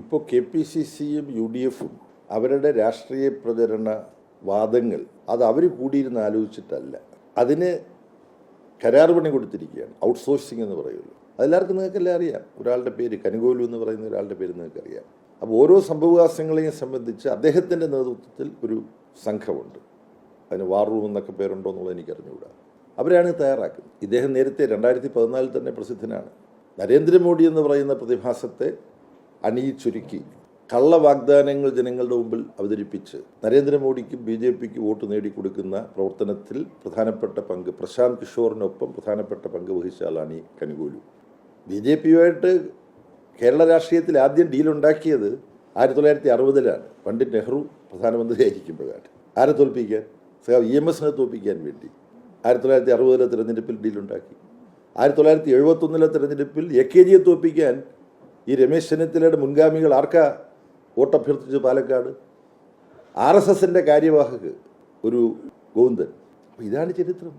ഇപ്പോൾ KPCCയും UDFും അവരുടെ രാഷ്ട്രീയ പ്രചരണ വാദങ്ങൾ അത് അവർ കൂടിയിരുന്ന് ആലോചിച്ചിട്ടല്ല, അതിന് കരാർ പണി കൊടുത്തിരിക്കുകയാണ്. ഔട്ട്സോഴ്സിംഗ് എന്ന് പറയുള്ളൂ. അതെല്ലാവർക്കും നിങ്ങൾക്കെല്ലാം അറിയാം. ഒരാളുടെ പേര് കനുകോലു എന്ന് പറയുന്ന ഒരാളുടെ പേര് നിങ്ങൾക്കറിയാം. അപ്പോൾ ഓരോ സംഭവവികാസങ്ങളെയും സംബന്ധിച്ച് അദ്ദേഹത്തിൻ്റെ നേതൃത്വത്തിൽ ഒരു സംഘമുണ്ട്. അതിന് വാർ റൂം എന്നൊക്കെ പേരുണ്ടോ എന്നുള്ളത് എനിക്കറിഞ്ഞുകൂടാ. അവരാണ് തയ്യാറാക്കുന്നത്. ഇദ്ദേഹം നേരത്തെ 2014 തന്നെ പ്രസിദ്ധനാണ്. നരേന്ദ്രമോദി എന്ന് പറയുന്ന പ്രതിഭാസത്തെ അണിയിച്ചൊരുക്കി കള്ള വാഗ്ദാനങ്ങൾ ജനങ്ങളുടെ മുമ്പിൽ അവതരിപ്പിച്ച് നരേന്ദ്രമോദിക്കും BJPക്ക് വോട്ട് നേടിക്കൊടുക്കുന്ന പ്രവർത്തനത്തിൽ പ്രധാനപ്പെട്ട പങ്ക്, പ്രശാന്ത് കിഷോറിനൊപ്പം പ്രധാനപ്പെട്ട പങ്ക് വഹിച്ച ആളാണ് ഈ കനുകോലു. BJPയുമായിട്ട് കേരള രാഷ്ട്രീയത്തിൽ ആദ്യം ഡീലുണ്ടാക്കിയത് 1960-ലാണ്. പണ്ഡിറ്റ് നെഹ്റു പ്രധാനമന്ത്രിയായിരിക്കുമ്പോഴാണ്. ആരെ തോൽപ്പിക്കാൻ? EMSനെ തോൽപ്പിക്കാൻ വേണ്ടി 1960 തെരഞ്ഞെടുപ്പിൽ ഡീലുണ്ടാക്കി. 1971 തെരഞ്ഞെടുപ്പിൽ AKGയെ തോൽപ്പിക്കാൻ ഈ രമേശ് ചെന്നിത്തലയുടെ മുൻഗാമികൾ ആർക്കാ വോട്ടഭ്യർത്ഥിച്ച്? പാലക്കാട് RSSൻ്റെ കാര്യവാഹക് ഒരു ഗോവിന്ദൻ. അപ്പോൾ ഇതാണ് ചരിത്രം.